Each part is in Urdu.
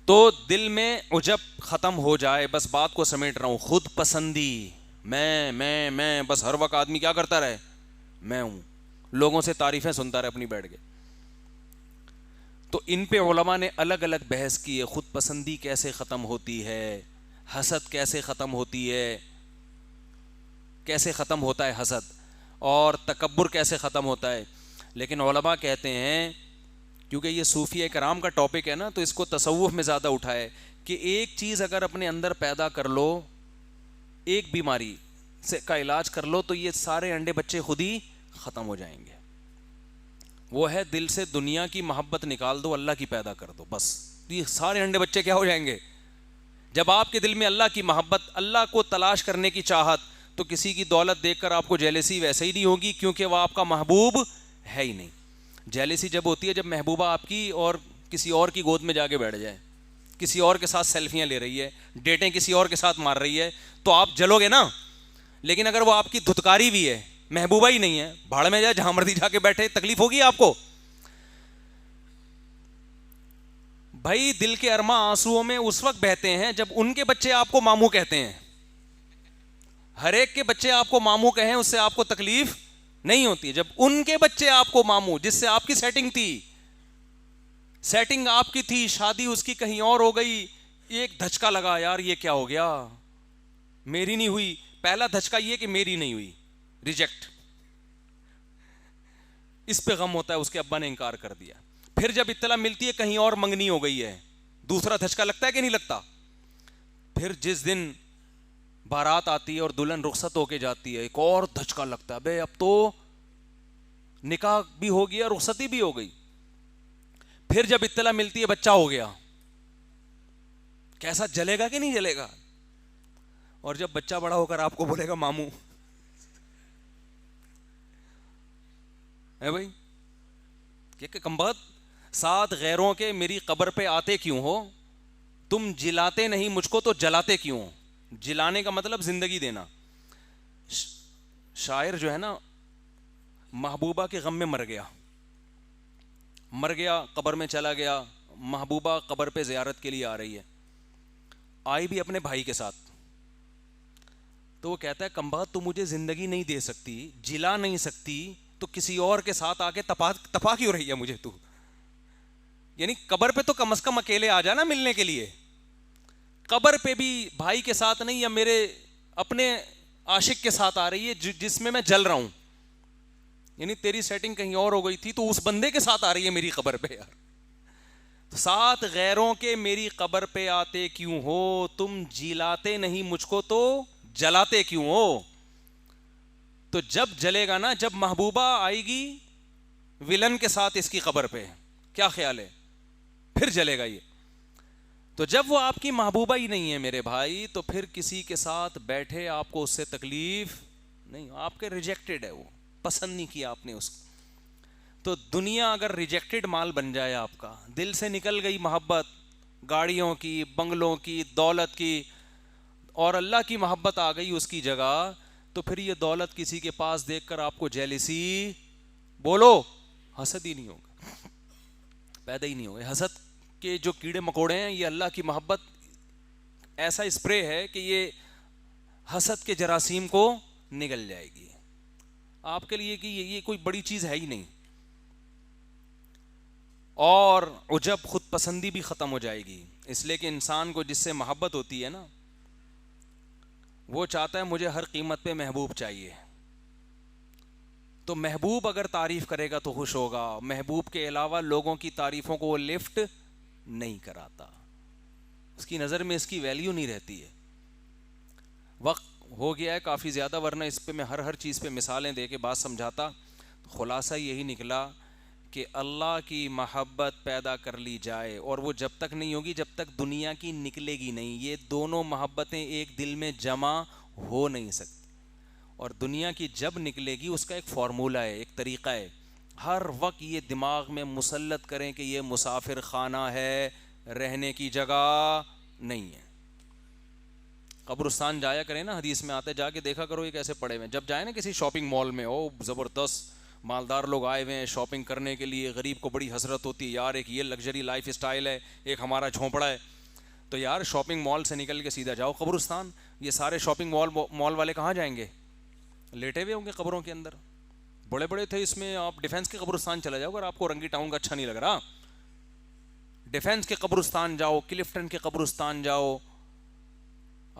تو دل میں عجب ختم ہو جائے, بس بات کو سمیٹ رہا ہوں, خود پسندی, میں بس ہر وقت آدمی کیا کرتا رہے, میں ہوں, لوگوں سے تعریفیں سنتا رہے اپنی بیٹھ کے. تو ان پہ علماء نے الگ الگ بحث کی ہے, خود پسندی کیسے ختم ہوتی ہے, حسد کیسے ختم ہوتی ہے, کیسے ختم ہوتا ہے حسد, اور تکبر کیسے ختم ہوتا ہے. لیکن علماء کہتے ہیں, کیونکہ یہ صوفیہ کرام کا ٹاپک ہے نا, تو اس کو تصوف میں زیادہ اٹھائے کہ ایک چیز اگر اپنے اندر پیدا کر لو, ایک بیماری سے کا علاج کر لو, تو یہ سارے انڈے بچے خود ہی ختم ہو جائیں گے. وہ ہے دل سے دنیا کی محبت نکال دو, اللہ کی پیدا کر دو, بس یہ سارے انڈے بچے کیا ہو جائیں گے. جب آپ کے دل میں اللہ کی محبت, اللہ کو تلاش کرنے کی چاہت, تو کسی کی دولت دیکھ کر آپ کو جیلسی ویسے ہی نہیں ہوگی, کیونکہ وہ آپ کا محبوب ہے ہی نہیں. جیلسی جب ہوتی ہے جب محبوبہ آپ کی اور کسی اور کی گود میں جا کے بیٹھ جائے, کسی اور کے ساتھ سیلفیاں لے رہی ہے, ڈیٹیں کسی اور کے ساتھ مار رہی ہے, تو آپ جلو گے نا. لیکن اگر وہ آپ کی دھتکاری بھی ہے, محبوبہ ہی نہیں ہے, بھاڑ میں جائے جہاں مرضی جا کے بیٹھے, تکلیف ہوگی آپ کو. بھائی دل کے ارماں آنسوؤں میں اس وقت بہتے ہیں جب ان کے بچے آپ کو ماموں کہتے ہیں. ہر ایک کے بچے آپ کو ماموں کہیں, اس سے آپ کو تکلیف نہیں ہوتی. جب ان کے بچے آپ کو ماموں, جس سے آپ کی سیٹنگ تھی, سیٹنگ آپ کی تھی, شادی اس کی کہیں اور ہو گئی, ایک دھچکا لگا, یار یہ کیا ہو گیا, میری نہیں ہوئی. پہلا دھچکا یہ کہ میری نہیں ہوئی, ریجیکٹ, اس پہ غم ہوتا ہے, اس کے ابا نے انکار کر دیا. پھر جب اطلاع ملتی ہے کہیں اور منگنی ہو گئی ہے, دوسرا دھچکا لگتا ہے کہ نہیں لگتا. پھر جس دن بارات آتی ہے اور دلہن رخصت ہو کے جاتی ہے, ایک اور دھچکا لگتا ہے, بے اب تو نکاح بھی ہو گیا, رخصتی بھی ہو گئی. پھر جب اطلاع ملتی ہے بچہ ہو گیا, کیسا جلے گا کہ نہیں جلے گا. اور جب بچہ بڑا ہو کر آپ کو بولے گا ماموں, ہے بھائی کہ کم بخت, ساتھ غیروں کے میری قبر پہ آتے کیوں ہو, تم جلاتے نہیں مجھ کو تو جلاتے کیوں ہو. جلانے کا مطلب زندگی دینا. شاعر جو ہے نا, محبوبہ کے غم میں مر گیا, قبر میں چلا گیا, محبوبہ قبر پہ زیارت کے لیے آ رہی ہے, آئی بھی اپنے بھائی کے ساتھ. تو وہ کہتا ہے کم بخت تو مجھے زندگی نہیں دے سکتی, جلا نہیں سکتی, تو کسی اور کے ساتھ آ کے تپا کیوں رہی ہے مجھے تو. یعنی قبر پہ تو کم از کم اکیلے آ جانا ملنے کے لیے, قبر پہ بھی بھائی کے ساتھ نہیں, یا میرے اپنے عاشق کے ساتھ آ رہی ہے جس میں جل رہا ہوں. یعنی تیری سیٹنگ کہیں اور ہو گئی تھی, تو اس بندے کے ساتھ آ رہی ہے میری قبر پہ. یار ساتھ غیروں کے میری قبر پہ آتے کیوں ہو, تم جلاتے نہیں مجھ کو تو جلاتے کیوں ہو. تو جب جلے گا نا, جب محبوبہ آئے گی ولن کے ساتھ اس کی قبر پہ, کیا خیال ہے, پھر جلے گا یہ. تو جب وہ آپ کی محبوبہ ہی نہیں ہے میرے بھائی, تو پھر کسی کے ساتھ بیٹھے آپ کو اس سے تکلیف نہیں, آپ کے ریجیکٹڈ ہے, وہ پسند نہیں کیا آپ نے اس کو. تو دنیا اگر ریجیکٹڈ مال بن جائے آپ کا, دل سے نکل گئی محبت گاڑیوں کی, بنگلوں کی, دولت کی, اور اللہ کی محبت آ گئی اس کی جگہ, تو پھر یہ دولت کسی کے پاس دیکھ کر آپ کو جیلسی, بولو, حسد ہی نہیں ہوگا, پیدا ہی نہیں ہوگا. حسد کے جو کیڑے مکوڑے ہیں, یہ اللہ کی محبت ایسا اسپرے ہے کہ یہ حسد کے جراثیم کو نگل جائے گی آپ کے لیے, کہ یہ کوئی بڑی چیز ہے ہی نہیں. اور عجب خود پسندی بھی ختم ہو جائے گی, اس لیے کہ انسان کو جس سے محبت ہوتی ہے نا, وہ چاہتا ہے مجھے ہر قیمت پہ محبوب چاہیے. تو محبوب اگر تعریف کرے گا تو خوش ہوگا, محبوب کے علاوہ لوگوں کی تعریفوں کو وہ لفٹ نہیں کراتا, اس کی نظر میں اس کی ویلیو نہیں رہتی ہے. وقت ہو گیا ہے کافی زیادہ, ورنہ اس پہ میں ہر چیز پہ مثالیں دے کے بات سمجھاتا. خلاصہ یہی نکلا کہ اللہ کی محبت پیدا کر لی جائے, اور وہ جب تک نہیں ہوگی جب تک دنیا کی نکلے گی نہیں. یہ دونوں محبتیں ایک دل میں جمع ہو نہیں سکتی, اور دنیا کی جب نکلے گی اس کا ایک فارمولہ ہے, ایک طریقہ ہے. ہر وقت یہ دماغ میں مسلط کریں کہ یہ مسافر خانہ ہے, رہنے کی جگہ نہیں ہے. قبرستان جایا کریں نا, حدیث میں آتے, جا کے دیکھا کرو یہ کیسے پڑے ہوئے. جب جائیں نا کسی شاپنگ مال میں, او زبردست مالدار لوگ آئے ہوئے ہیں شاپنگ کرنے کے لیے, غریب کو بڑی حسرت ہوتی ہے, یار ایک یہ لگژری لائف اسٹائل ہے, ایک ہمارا جھونپڑا ہے. تو یار شاپنگ مال سے نکل کے سیدھا جاؤ قبرستان. یہ سارے شاپنگ مال والے کہاں جائیں گے؟ لیٹے ہوئے ہوں گے قبروں کے اندر. بڑے بڑے تھے اس میں. آپ ڈیفینس کے قبرستان چلے جاؤ اگر آپ کو رنگی ٹاؤن کا اچھا نہیں لگ رہا. ڈیفینس کے قبرستان جاؤ, کلفٹن کے قبرستان جاؤ,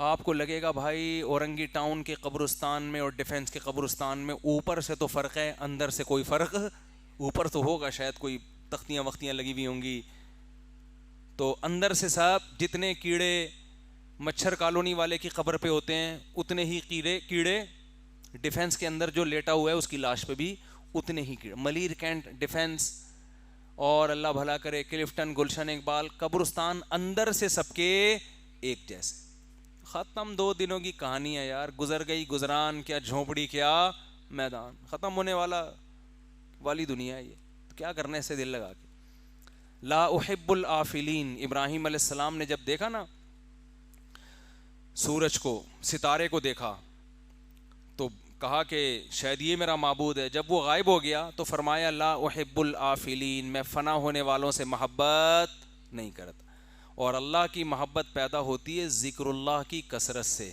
آپ کو لگے گا بھائی اورنگی ٹاؤن کے قبرستان میں اور ڈیفینس کے قبرستان میں اوپر سے تو فرق ہے, اندر سے کوئی فرق. اوپر تو ہوگا شاید کوئی تختیاں وختیاں لگی ہوئی ہوں گی, تو اندر سے صاحب جتنے کیڑے مچھر کالونی والے کی قبر پہ ہوتے ہیں اتنے ہی کیڑے ڈیفینس کے اندر جو لیٹا ہوا ہے اس کی لاش پہ بھی اتنے ہی کیڑے. ملیر کینٹ ڈیفینس اور اللہ بھلا کرے کلفٹن, گلشن اقبال, قبرستان اندر سے سب کے ایک جیسے. ختم 2 دنوں کی کہانی ہے یار, گزر گئی گزران, کیا جھونپڑی کیا میدان, ختم ہونے والی دنیا ہے یہ. تو کیا کرنا ہے اسے دل لگا کے. لا احب الآفلین. ابراہیم علیہ السلام نے جب دیکھا نا سورج کو, ستارے کو دیکھا تو کہا کہ شاید یہ میرا معبود ہے. جب وہ غائب ہو گیا تو فرمایا لا احب الآفلین, میں فنا ہونے والوں سے محبت نہیں کرتا. اور اللہ کی محبت پیدا ہوتی ہے ذکر اللہ کی کثرت سے.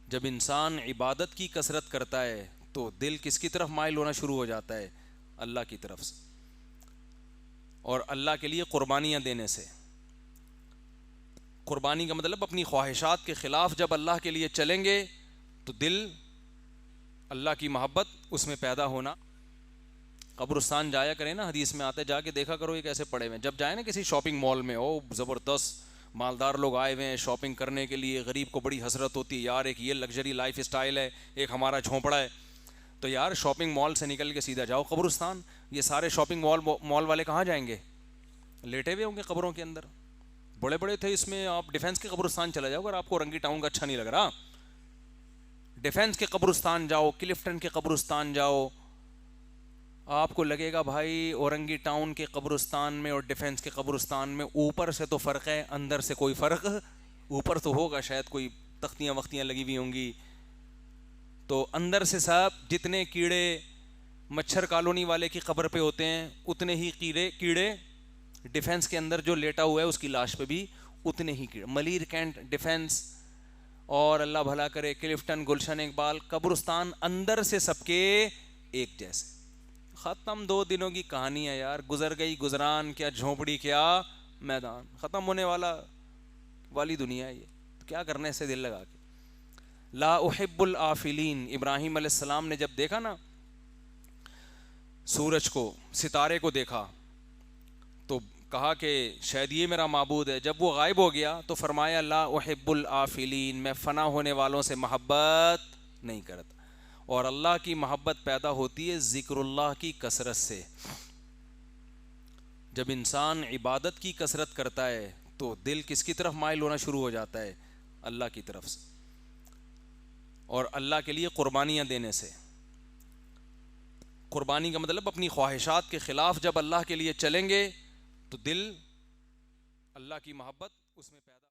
جب انسان عبادت کی کثرت کرتا ہے تو دل کس کی طرف مائل ہونا شروع ہو جاتا ہے؟ اللہ کی طرف سے, اور اللہ کے لیے قربانیاں دینے سے. قربانی کا مطلب اپنی خواہشات کے خلاف جب اللہ کے لیے چلیں گے تو دل اللہ کی محبت اس میں پیدا ہونا. قبرستان جایا کریں نا, حدیث میں آتا ہے جا کے دیکھا کرو یہ کیسے پڑے ہوئے ہیں. جب جائیں نا کسی شاپنگ مال میں, او زبردست مالدار لوگ آئے ہوئے ہیں شاپنگ کرنے کے لیے, غریب کو بڑی حسرت ہوتی ہے یار ایک یہ لگژری لائف اسٹائل ہے, ایک ہمارا جھونپڑا ہے. تو یار شاپنگ مال سے نکل کے سیدھا جاؤ قبرستان. یہ سارے شاپنگ مال والے کہاں جائیں گے؟ لیٹے ہوئے ہوں گے قبروں کے اندر. بڑے بڑے تھے اس میں. آپ ڈیفینس کے قبرستان چلے جاؤ اگر آپ کو رنگی ٹاؤن کا اچھا نہیں لگ رہا. ڈیفینس کے قبرستان جاؤ, کلفٹن کے قبرستان جاؤ, آپ کو لگے گا بھائی اورنگی ٹاؤن کے قبرستان میں اور ڈیفینس کے قبرستان میں اوپر سے تو فرق ہے, اندر سے کوئی فرق. اوپر تو ہوگا شاید کوئی تختیاں وختیاں لگی ہوئی ہوں گی, تو اندر سے صاحب جتنے کیڑے مچھر کالونی والے کی قبر پہ ہوتے ہیں اتنے ہی کیڑے ڈیفینس کے اندر جو لیٹا ہوا ہے اس کی لاش پہ بھی اتنے ہی کیڑے. ملیر کینٹ ڈیفینس اور اللہ بھلا کرے کلفٹن, گلشن اقبال, قبرستان اندر سے سب کے ایک جیسے. ختم 2 دنوں کی کہانی ہے یار, گزر گئی گزران, کیا جھونپڑی کیا میدان, ختم ہونے والی دنیا ہے یہ. تو کیا کرنا ہے اسے دل لگا کے. لا احب الآفلین. ابراہیم علیہ السلام نے جب دیکھا نا سورج کو, ستارے کو دیکھا تو کہا کہ شاید یہ میرا معبود ہے. جب وہ غائب ہو گیا تو فرمایا لا احب الآفلین, میں فنا ہونے والوں سے محبت نہیں کرتا. اور اللہ کی محبت پیدا ہوتی ہے ذکر اللہ کی کثرت سے. جب انسان عبادت کی کثرت کرتا ہے تو دل کس کی طرف مائل ہونا شروع ہو جاتا ہے؟ اللہ کی طرف سے, اور اللہ کے لیے قربانیاں دینے سے. قربانی کا مطلب اپنی خواہشات کے خلاف جب اللہ کے لیے چلیں گے تو دل اللہ کی محبت اس میں پیدا